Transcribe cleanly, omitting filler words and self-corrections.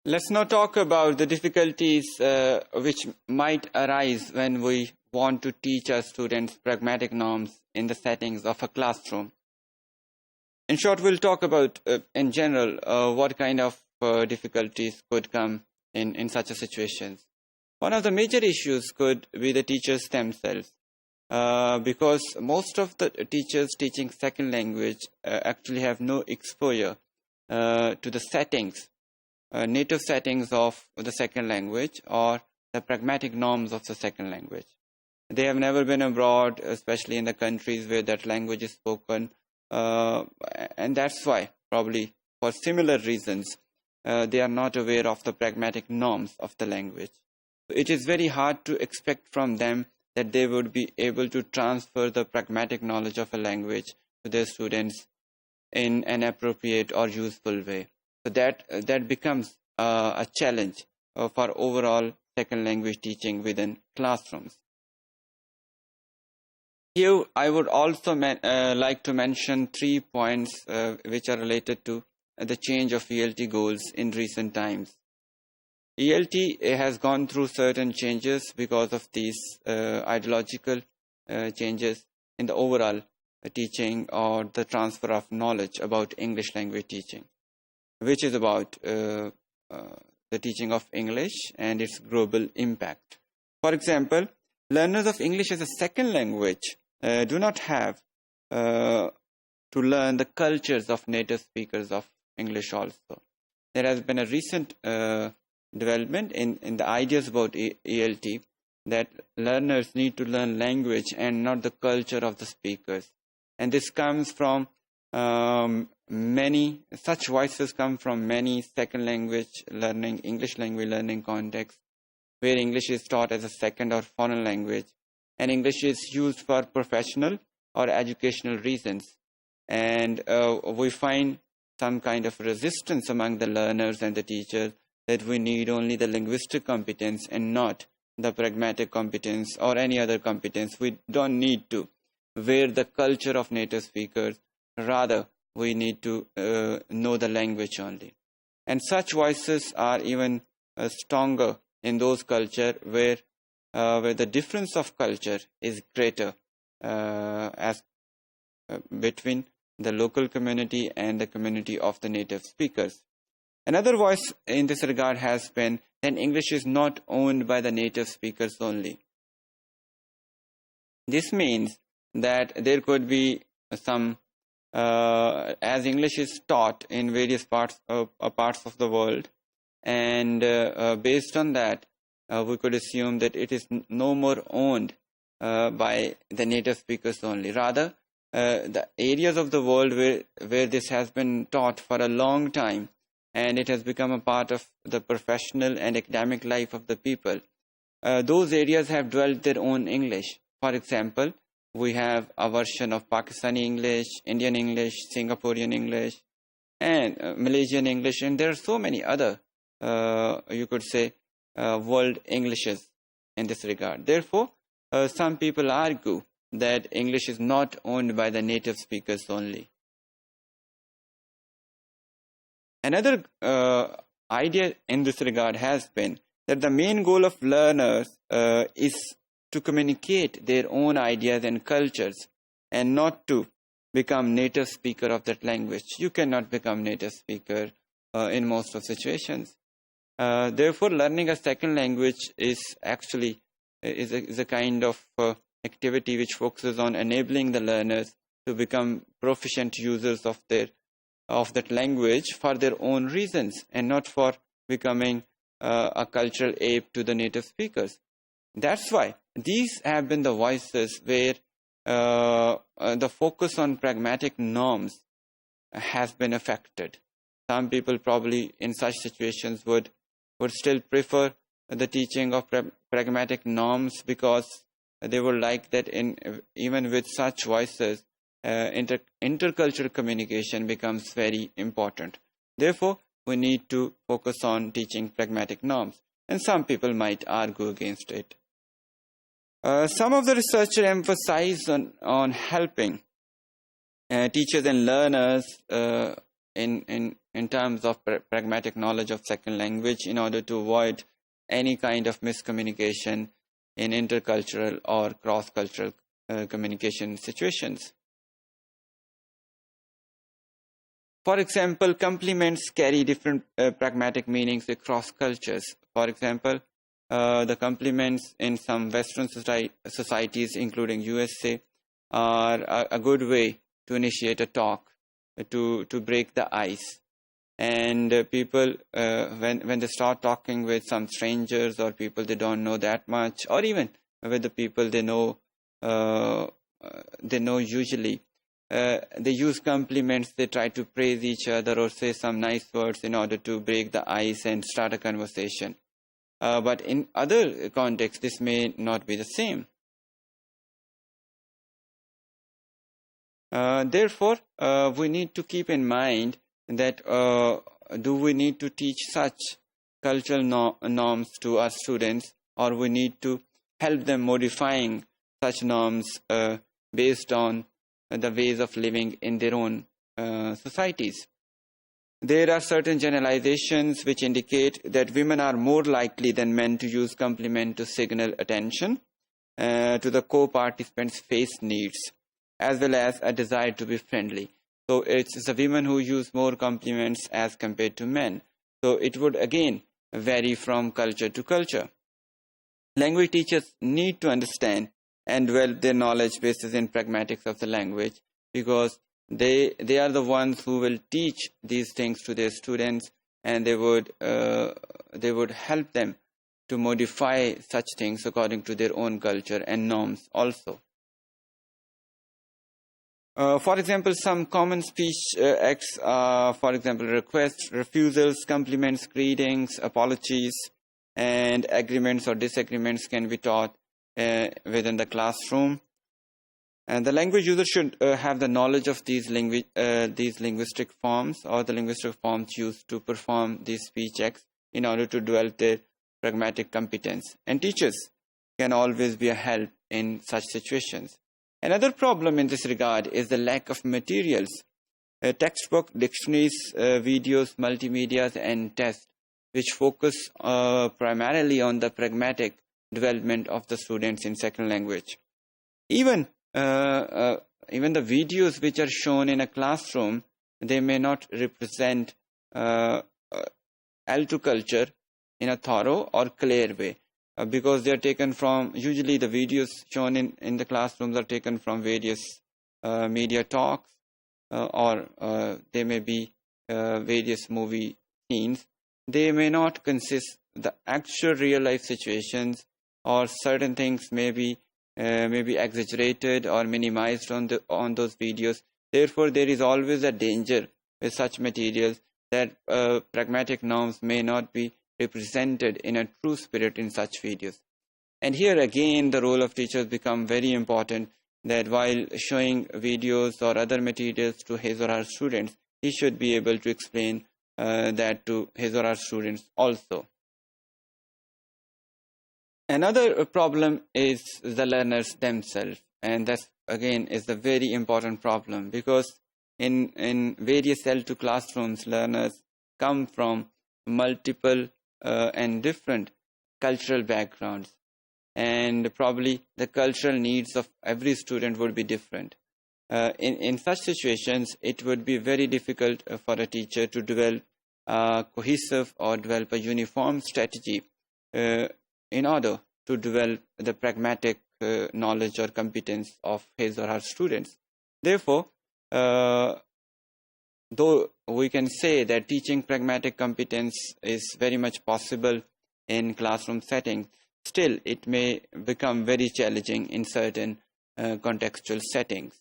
Let's now talk about the difficulties which might arise when we want to teach our students pragmatic norms in the settings of a classroom. In short, we'll talk about, in general, what kind of difficulties could come in such a situations. One of the major issues could be the teachers themselves, because most of the teachers teaching second language actually have no exposure to the settings, native settings of the second language or the pragmatic norms of the second language. They have never been abroad, especially in the countries where that language is spoken, and that's why, probably for similar reasons, they are not aware of the pragmatic norms of the language. It is very hard to expect from them that they would be able to transfer the pragmatic knowledge of a language to their students in an appropriate or useful way. So that becomes a challenge for overall second language teaching within classrooms. Here, I would also like to mention 3 points which are related to the change of ELT goals in recent times. ELT has gone through certain changes because of these ideological changes in the overall teaching or the transfer of knowledge about English language teaching, which is about the teaching of English and its global impact. For example, learners of English as a second language do not have to learn the cultures of native speakers of English also. There has been a recent development in the ideas about ELT that learners need to learn language and not the culture of the speakers. And this comes from such voices come from many second language learning, English language learning contexts, where English is taught as a second or foreign language, and English is used for professional or educational reasons. And we find some kind of resistance among the learners and the teachers that we need only the linguistic competence and not the pragmatic competence or any other competence. We don't need to wear the culture of native speakers. Rather, we need to know the language only. And such voices are even stronger in those cultures where the difference of culture is greater between the local community and the community of the native speakers. Another voice in this regard has been that English is not owned by the native speakers only. This means that there could be some, as English is taught in various parts of the world, and based on that, we could assume that it is no more owned by the native speakers only. Rather, the areas of the world where this has been taught for a long time, and it has become a part of the professional and academic life of the people, those areas have developed their own English. For example, we have a version of Pakistani English, Indian English, Singaporean English, and Malaysian English, and there are so many other, you could say, world Englishes in this regard. Therefore, some people argue that English is not owned by the native speakers only. Another idea in this regard has been that the main goal of learners is to communicate their own ideas and cultures and not to become native speaker of that language. You cannot become native speaker in most of situations. Therefore, learning a second language is actually is a kind of activity which focuses on enabling the learners to become proficient users of that language for their own reasons and not for becoming a cultural ape to the native speakers. That's why these have been the voices where the focus on pragmatic norms has been affected. Some people probably in such situations would still prefer the teaching of pragmatic norms because they would like that even with such voices, intercultural communication becomes very important. Therefore, we need to focus on teaching pragmatic norms, and some people might argue against it. Some of the researchers emphasize on helping teachers and learners in terms of pragmatic knowledge of second language in order to avoid any kind of miscommunication in intercultural or cross-cultural communication situations. For example, compliments carry different pragmatic meanings across cultures. For example, the compliments in some Western societies, including USA, are a good way to initiate a talk, to break the ice. And people, when they start talking with some strangers or people they don't know that much, or even with the people they know usually, they use compliments. They try to praise each other or say some nice words in order to break the ice and start a conversation. But in other contexts, this may not be the same. Therefore, we need to keep in mind that do we need to teach such cultural norms to our students, or we need to help them modifying such norms based on the ways of living in their own societies. There are certain generalizations which indicate that women are more likely than men to use compliment to signal attention to the co-participants' face needs, as well as a desire to be friendly. So it's the women who use more compliments as compared to men. So it would again vary from culture to culture. Language teachers need to understand and develop their knowledge bases in pragmatics of the language, because they are the ones who will teach these things to their students, and they would help them to modify such things according to their own culture and norms also. For example, some common speech acts are, for example, requests, refusals, compliments, greetings, apologies, and agreements or disagreements can be taught within the classroom. And the language user should have the knowledge of these linguistic forms, or the linguistic forms used to perform these speech acts, in order to develop their pragmatic competence. And teachers can always be a help in such situations. Another problem in this regard is the lack of materials. Textbook, dictionaries, videos, multimedia, and tests, which focus primarily on the pragmatic development of the students in second language. Even the videos which are shown in a classroom, they may not represent Alto culture in a thorough or clear way, because they are taken from, usually the videos shown in the classrooms are taken from various media talks, or they may be various movie scenes. They may not consist the actual real life situations, or certain things may be exaggerated or minimized on those videos. Therefore, there is always a danger with such materials that pragmatic norms may not be represented in a true spirit in such videos. And here again, the role of teachers become very important, that while showing videos or other materials to his or her students, he should be able to explain that to his or her students also. Another problem is the learners themselves, and that again is a very important problem, because in various L2 classrooms, learners come from multiple and different cultural backgrounds, and probably the cultural needs of every student would be different. In such situations, it would be very difficult for a teacher to develop a cohesive or develop a uniform strategy in order to develop the pragmatic knowledge or competence of his or her students. Therefore, though we can say that teaching pragmatic competence is very much possible in classroom settings, still it may become very challenging in certain contextual settings.